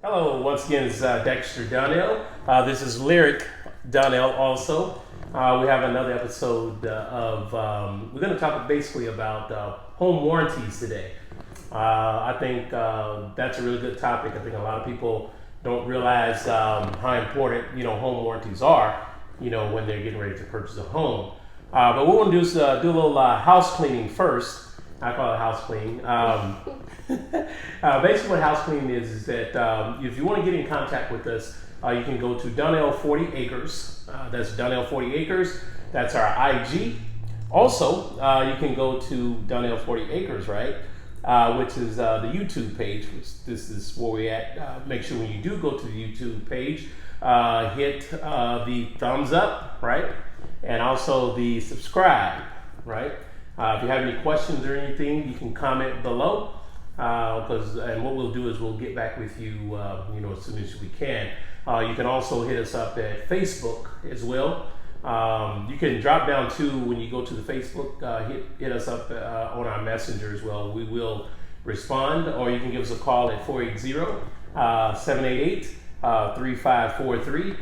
Hello, once again, it's Dexter Donnell. This is Lyric Donnell also. We have another episode we're going to talk basically about home warranties today. I think that's a really good topic. I think a lot of people don't realize how important, home warranties are, when they're getting ready to purchase a home. But what we're going to do is do a little house cleaning first. I call it house cleaning. Basically what house cleaning is that if you want to get in contact with us, you can go to Donnell 40 Acres. That's Donnell 40 Acres. That's our IG. Also, you can go to Donnell 40 Acres, right? Which is the YouTube page. This is where we're at. Make sure when you do go to the YouTube page, hit the thumbs up, right? And also the subscribe, right? If you have any questions or anything, you can comment below. And what we'll do is we'll get back with you, as soon as we can. You can also hit us up at Facebook as well. You can drop down too when you go to the Facebook. Hit us up on our messenger as well. We will respond, or you can give us a call at 480-788-3543.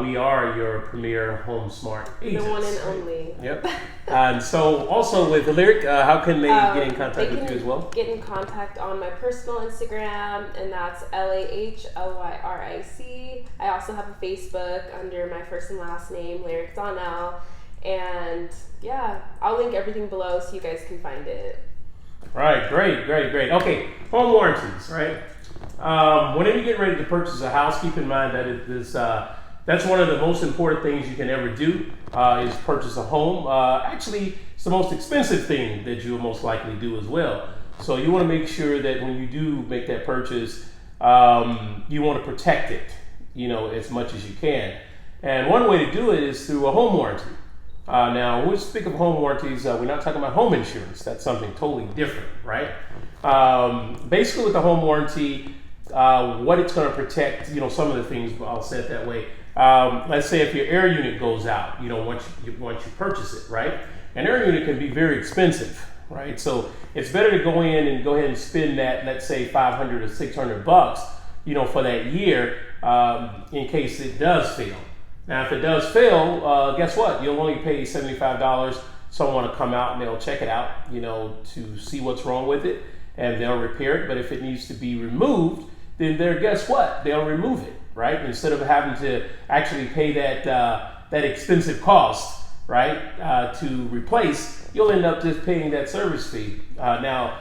We are your premier home smart agents. The one and only. Yep. And so also with the Lyric, how can they get in contact with you as well? Get in contact on my personal Instagram, and that's LAHLYRIC. I also have a Facebook under my first and last name, Lyric Donnell. And yeah, I'll link everything below so you guys can find it. Right, great. Okay, home warranties, right? Whenever you get ready to purchase a house, keep in mind that that's one of the most important things you can ever do, is purchase a home. Actually, it's the most expensive thing that you'll most likely do as well. So you want to make sure that when you do make that purchase, you want to protect it, as much as you can. And one way to do it is through a home warranty. Now, when we speak of home warranties, we're not talking about home insurance. That's something totally different, right? Basically, with the home warranty, what it's going to protect, some of the things, I'll say it that way. Let's say if your air unit goes out, once you purchase it, right? An air unit can be very expensive, right? So it's better to go in and go ahead and spend that, let's say $500 or $600, for that year, in case it does fail. Now, if it does fail, guess what? You'll only pay $75. Someone will come out and they'll check it out, to see what's wrong with it, and they'll repair it. But if it needs to be removed, then guess what? They'll remove it, right? Instead of having to actually pay that expensive cost, right, to replace, you'll end up just paying that service fee. Now,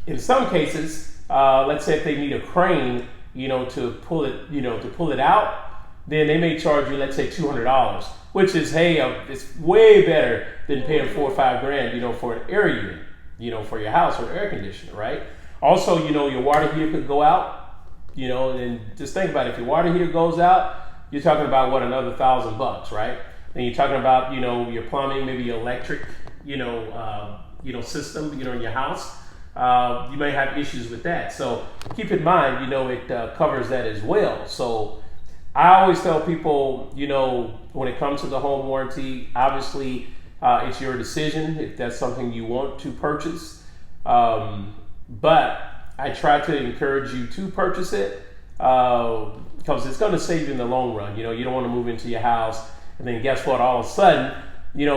in some cases, let's say if they need a crane, to pull it out, then they may charge you, let's say $200, which is, it's way better than paying $4 or $5 for an air unit, for your house or air conditioner, right? Also, your water heater could go out, and just think about it. If your water heater goes out, you're talking about another $1,000, right? Then you're talking about, your plumbing, maybe your electric, system, in your house. You may have issues with that. So keep in mind, it covers that as well. So I always tell people, when it comes to the home warranty, obviously it's your decision if that's something you want to purchase. But I try to encourage you to purchase it because it's going to save you in the long run. You don't want to move into your house and then guess what? All of a sudden,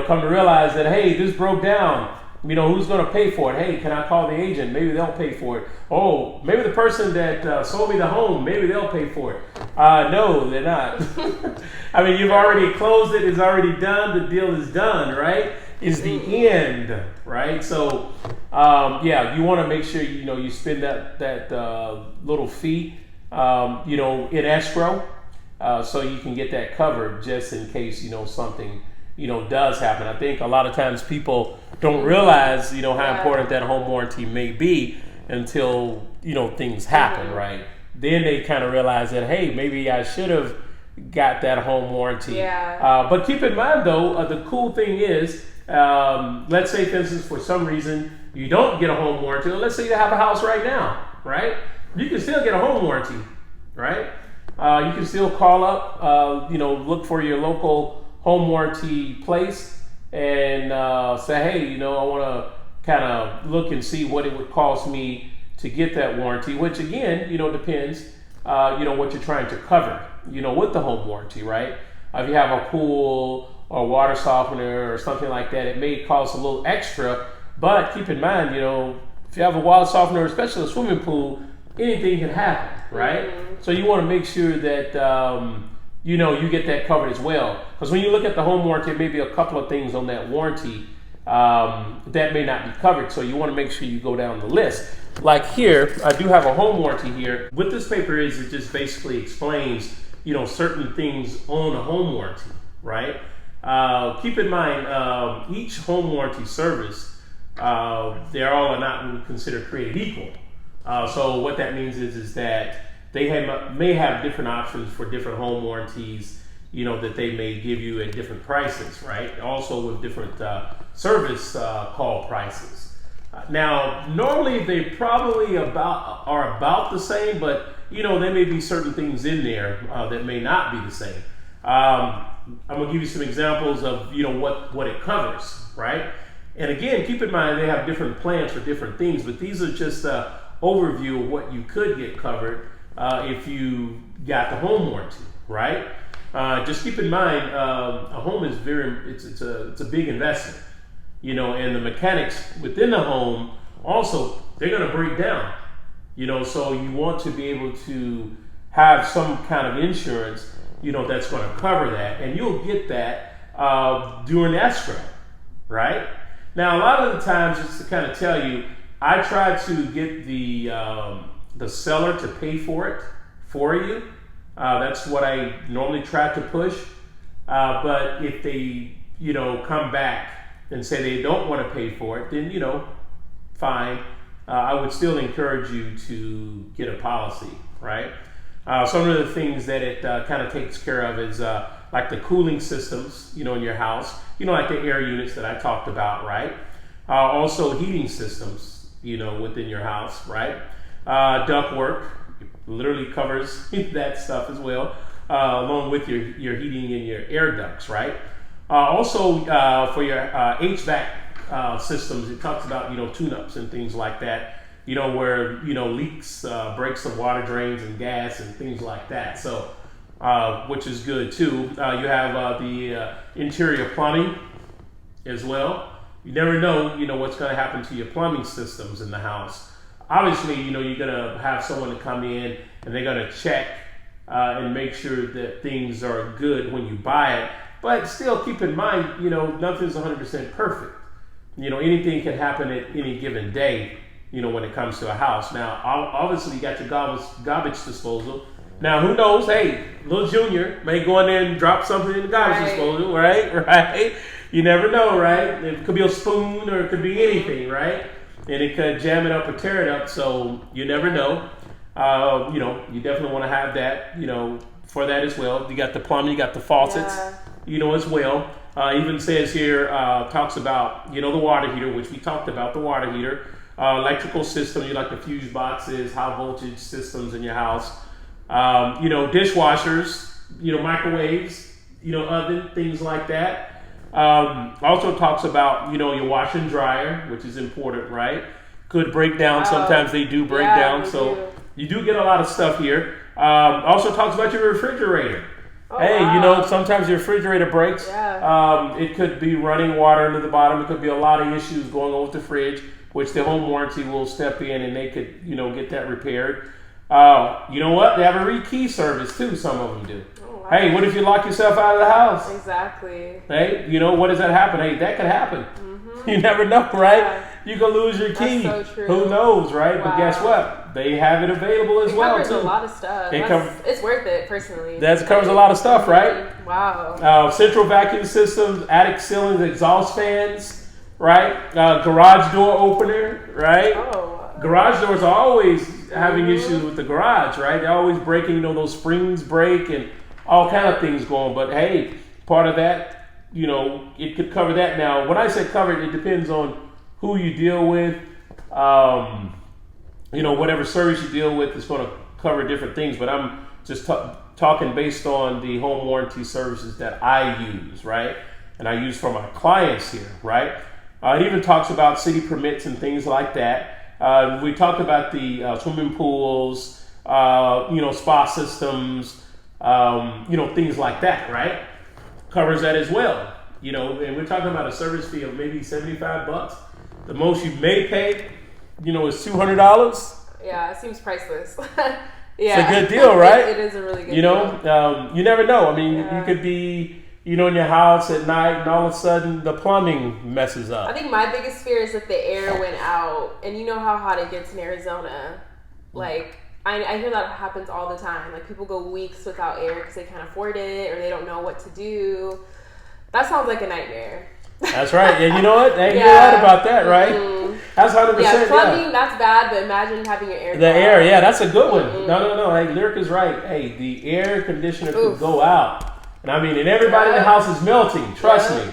come to realize that, hey, this broke down. Who's going to pay for it? Hey, can I call the agent? Maybe they'll pay for it. Oh, maybe the person that sold me the home, maybe they'll pay for it. No, they're not. I mean, you've already closed it. It's already done. The deal is done, right? It's the end, right? So, you want to make sure, you spend that little fee, in escrow, so you can get that covered just in case, something does happen. I think a lot of times people don't realize, how important that home warranty may be until, things happen, right? Then they kind of realize that, hey, maybe I should have got that home warranty. Yeah. But keep in mind, though, the cool thing is, let's say, for instance, for some reason, you don't get a home warranty. Let's say you have a house right now, right? You can still get a home warranty, right? You can still call up, look for your local home warranty place and say, hey, I want to kind of look and see what it would cost me to get that warranty, which again, depends what you're trying to cover, with the home warranty, right? If you have a pool or water softener or something like that, it may cost a little extra, but keep in mind, if you have a water softener, especially a swimming pool, anything can happen, right? So you want to make sure that, you get that covered as well. Because when you look at the home warranty, there may be a couple of things on that warranty that may not be covered. So you want to make sure you go down the list. Like here, I do have a home warranty here. What this paper is, it just basically explains, certain things on a home warranty, right? Keep in mind, each home warranty service, they're all are not considered created equal. So what that means is that they may have different options for different home warranties, that they may give you at different prices, right? Also with different service call prices. Now, normally they probably are about the same, but there may be certain things in there that may not be the same. I'm gonna give you some examples of what it covers, right? And again, keep in mind they have different plans for different things, but these are just an overview of what you could get covered if you got the home warranty, right? Just keep in mind a home is it's a big investment, and the mechanics within the home also, they're going to break down, so you want to be able to have some kind of insurance, that's going to cover that, and you'll get that during escrow, right? Now, a lot of the times, just to kind of tell you, I try to get the seller to pay for it for you. That's what I normally try to push. But if they, come back and say they don't want to pay for it, then, fine. I would still encourage you to get a policy, right? Some of the things that it kind of takes care of is like the cooling systems, in your house, like the air units that I talked about, right? Also heating systems, within your house, right? Ductwork literally covers that stuff as well, along with your heating and your air ducts, right? Also, for your HVAC systems, it talks about, tune-ups and things like that, where, leaks, break some water drains and gas and things like that. So, which is good too. You have the interior plumbing as well. You never know, what's going to happen to your plumbing systems in the house. Obviously, you're going to have someone to come in and they're going to check and make sure that things are good when you buy it. But still keep in mind, nothing's 100% perfect. Anything can happen at any given day, when it comes to a house. Now, obviously, you got your garbage disposal. Now, who knows? Hey, little Junior may go in there and drop something in the garbage disposal, right? Right? You never know, right? It could be a spoon or it could be anything, right? And it could jam it up or tear it up, so you never know. You definitely want to have that, for that as well. You got the plumbing, you got the faucets, as well. Even says here, talks about, the water heater, which we talked about, the water heater. Electrical system, like the fuse boxes, high voltage systems in your house. Dishwashers, microwaves, oven, things like that. Also talks about, your washer and dryer, which is important, right? Could break down. Sometimes they do break down. So you do get a lot of stuff here. Also talks about your refrigerator. Sometimes your refrigerator breaks. It could be running water into the bottom. It could be a lot of issues going on with the fridge, which the home warranty will step in and they could, get that repaired. You know what? They have a rekey service too. Some of them do. Wow. Hey, what if you lock yourself out of the house? Exactly. Hey, what does that happen? Hey, that could happen. Mm-hmm. You never know, right? Yeah. You can lose your key. That's so true. Who knows, right? Wow. But guess what? They have it available as well, too. It covers a lot of stuff. It's worth it, personally. That covers a lot of stuff, right? Wow. Central vacuum systems, attic ceilings, exhaust fans, right? Garage door opener, right? Oh. Garage doors are always having issues with the garage, right? They're always breaking, those springs break and all kind of things going. But hey, part of that, it could cover that. Now, when I say covered, it depends on who you deal with. Whatever service you deal with is going to cover different things. But I'm just talking based on the home warranty services that I use, right? And I use for my clients here, right? It even talks about city permits and things like that. We talked about the swimming pools, spa systems, things like that, right? Covers that as well. And we're talking about a service fee of maybe $75. The most you may pay, is $200. Yeah, it seems priceless. Yeah. It's a good deal, right? It is a really good deal. You never know. I mean, you could be, in your house at night and all of a sudden the plumbing messes up. I think my biggest fear is that the air went out, and you know how hot it gets in Arizona. Like, I hear that happens all the time. Like, people go weeks without air because they can't afford it or they don't know what to do. That sounds like a nightmare. That's right. And you know what? Hey, you're right about that, right? Mm-hmm. That's 100%. Yeah, plumbing, that's bad, but imagine having your air. The air, yeah, that's a good one. Mm-hmm. No. Hey, Lyric is right. Hey, the air conditioner could go out. And I mean, and everybody in the house is melting. Trust me.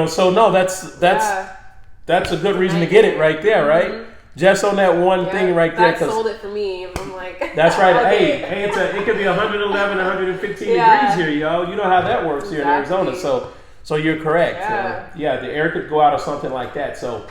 So no, that's a good reason to get it right there, right? Mm-hmm. Just on that one thing right there. That sold it for me. I'm like, that's right. Okay. Hey, it could be 111, 115 degrees here, y'all. You know how that works here in Arizona. So you're correct. The air could go out or something like that. So,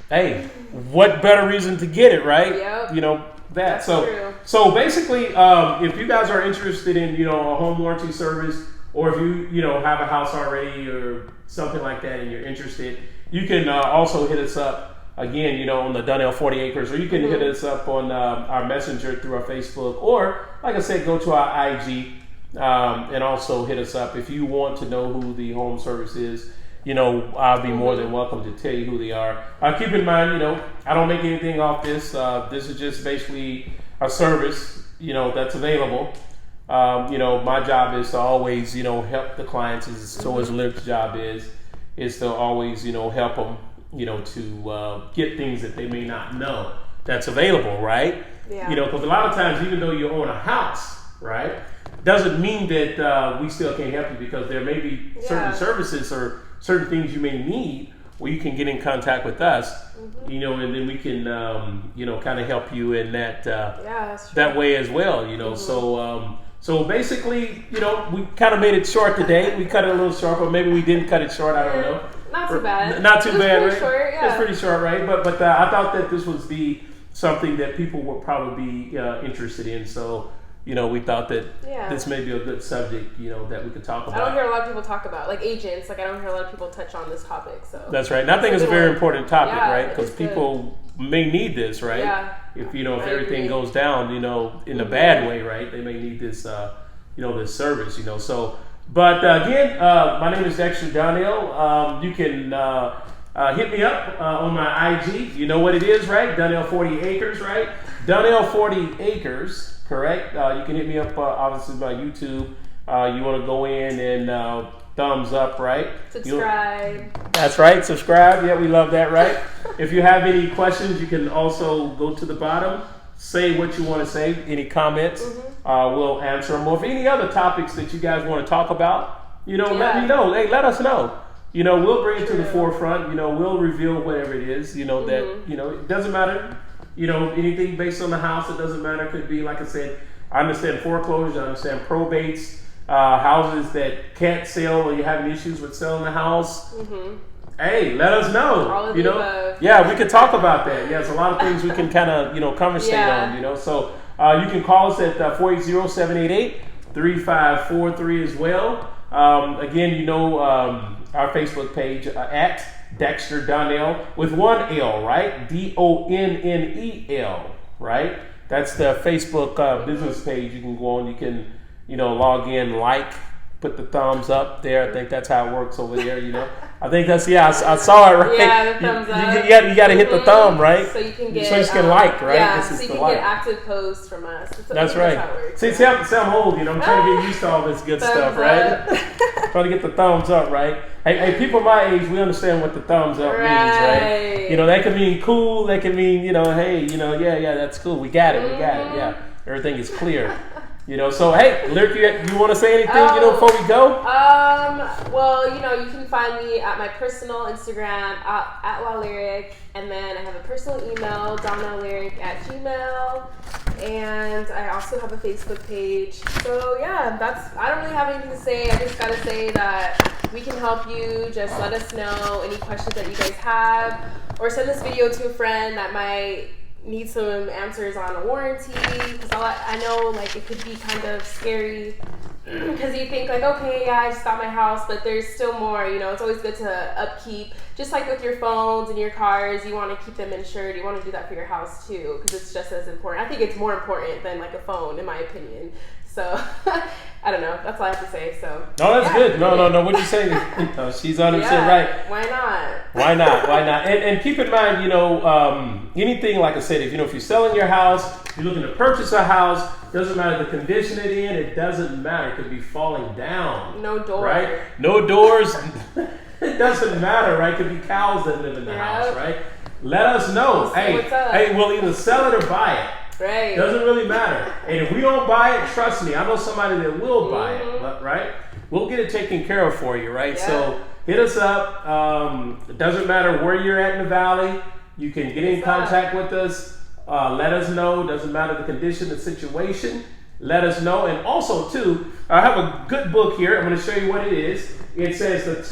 hey, what better reason to get it, right? Yep. That's true. So basically, if you guys are interested in, a home warranty service, or if you have a house already or something like that and you're interested, you can also hit us up again, on the Donnell 40 Acres, or you can hit us up on our messenger through our Facebook, or like I said, go to our IG and also hit us up if you want to know who the home service is. I'll be more than welcome to tell you who they are. Keep in mind, I don't make anything off this. This is just basically a service, that's available. My job is to always, help the clients. So as Lyric's job is to always, help them, to get things that they may not know that's available, right? Yeah. Because a lot of times, even though you own a house, right, doesn't mean that we still can't help you, because there may be certain services or certain things you may need where you can get in contact with us, and then we can, kind of help you in that that way as well, So basically, we kind of made it short today. We cut it a little short, but maybe we didn't cut it short. I don't know. Not too bad. Not too bad, right? Short, It's pretty short, right? But I thought that this would be something that people would probably be interested in. So, we thought that this may be a good subject, that we could talk about. I don't hear a lot of people talk about, like agents. Like, I don't hear a lot of people touch on this topic. So that's right. And I think it's a very important topic, right? Because people may need this, right? Yeah. If everything goes down, in a bad way, right? They may need this, this service, So, but again, my name is Dexter Donnell. You can hit me up on my IG. You know what it is, right? Donnell 40 Acres, right? Donnell 40 Acres, correct? You can hit me up, obviously, by YouTube. You want to go in and thumbs up, right? Subscribe. That's right, subscribe. Yeah, we love that, right? If you have any questions, you can also go to the bottom, say what you want to say, any comments, we'll answer them. Or if any other topics that you guys want to talk about, let me know. Hey, let us know. We'll bring it to the forefront. We'll reveal whatever it is, that, it doesn't matter. Anything based on the house, it doesn't matter. It could be, like I said, I understand foreclosures, I understand probates, houses that can't sell, or you're having issues with selling the house. Hey, let us know. All of the above. Yeah, we could talk about that. Yeah, there's a lot of things we can kind of, conversate on, So you can call us at 480-788-3543 as well. Again, our Facebook page at Dexter Donnell with one L, right? Donnell, right? That's the Facebook business page. You can go on. You can, log in, put the thumbs up there. I think that's how it works over there. I think that's I saw it, right. Yeah, the thumbs up. You got to hit the thumb, right? So you can get. So you can like, right? Yeah, this is so you the can like. get active posts from us. That's right. That's how it works. See, I'm old. I'm trying to get used to all this good stuff, right? Trying to get the thumbs up, right? Hey, people my age, we understand what the thumbs up means, right? That can mean cool. That can mean, hey, yeah, that's cool. We got it. Yeah, everything is clear. So hey, Lyric, you want to say anything, before we go? Well, you can find me at my personal Instagram at Donnelllyric, and then I have a personal email, Donnelllyric@gmail, and I also have a Facebook page. So yeah, I don't really have anything to say. I just gotta say that we can help you. Just let us know any questions that you guys have, or send this video to a friend that might need some answers on a warranty, because I know like it could be kind of scary because you think like, okay, yeah, I just got my house, but there's still more. You know, it's always good to upkeep. Just like with your phones and your cars, you want to keep them insured. You want to do that for your house too, because it's just as important. I think it's more important than like a phone, in my opinion. So I don't know. That's all I have to say. So no, that's good. No. What you're saying, she's 100% right. Why not? Why not? And keep in mind, you know, anything like I said, if you're selling your house, you're looking to purchase a house, doesn't matter the condition it in. It doesn't matter. It could be falling down. No door. Right? No doors. It doesn't matter, right? It could be cows that live in the house, right? Let us know. Hey, we'll either sell it or buy it. Right. Doesn't really matter. And if we don't buy it, trust me, I know somebody that will buy it, right? We'll get it taken care of for you, right? Yeah. So hit us up. It doesn't matter where you're at in the valley. You can get in contact with us. Let us know. Doesn't matter the condition, the situation. Let us know. And also, too, I have a good book here. I'm going to show you what it is. It says The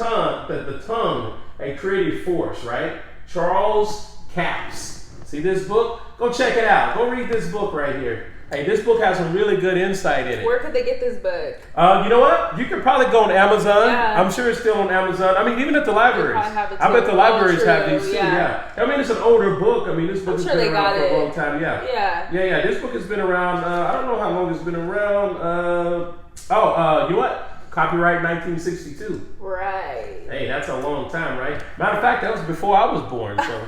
Tongue, a Creative Force, right? Charles Capps. See this book? Go check it out. Go read this book right here. Hey, this book has some really good insight in it. Where could they get this book? You know what? You could probably go on Amazon. Yeah. I'm sure it's still on Amazon. I mean, even at the libraries. I bet the libraries have these too. Yeah. I mean, it's an older book. I mean, this book has been around for a long time. Yeah. This book has been around. I don't know how long it's been around. You know what? Copyright 1962. Right. Hey, that's a long time, right? Matter of fact, that was before I was born. So.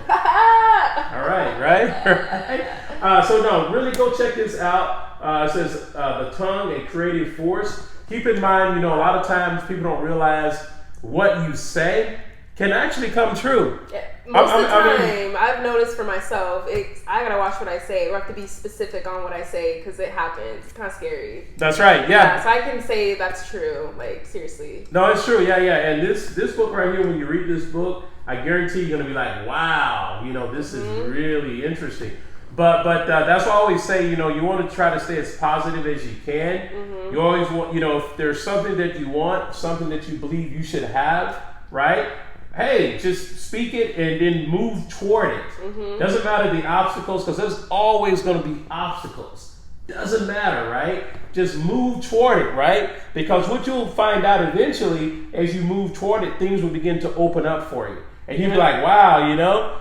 All right. So no, really go check this out. It says The Tongue, a Creative Force. Keep in mind, you know, a lot of times people don't realize what you say can actually come true. Yeah, most of the time, I've noticed for myself, I gotta watch what I say, or I have to be specific on what I say because it happens. It's kind of scary. That's right. Yeah. So I can say that's true. Like seriously. No, it's true. Yeah. And this book right here, when you read this book, I guarantee you're gonna be like, wow, you know, this is really interesting. But that's why I always say, you know, you want to try to stay as positive as you can. You always want, you know, if there's something that you want, something that you believe you should have, right? Hey, just speak it and then move toward it. Doesn't matter the obstacles, because there's always going to be obstacles. Doesn't matter, right? Just move toward it, right? Because what you'll find out eventually, as you move toward it, things will begin to open up for you. And you'll be like, wow, you know,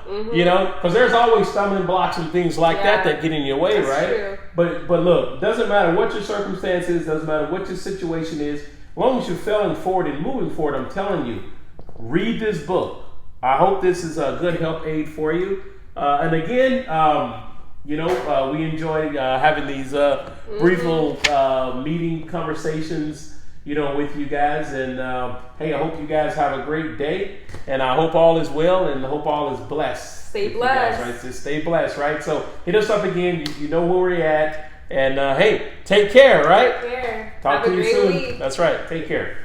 because there's always stumbling blocks and things like that get in your way, right? True. But look, doesn't matter what your circumstance is, doesn't matter what your situation is, as long as you're failing forward and moving forward, I'm telling you, read this book. I hope this is a good help aid for you. And again, we enjoy having these brief little meeting conversations, you know, with you guys. And hey, I hope you guys have a great day. And I hope all is well, and I hope all is blessed. Stay blessed. Guys, right? Just stay blessed, right? So hit us up again. You know where we're at. And hey, take care, right? Take care. Talk to you soon. Week. That's right. Take care.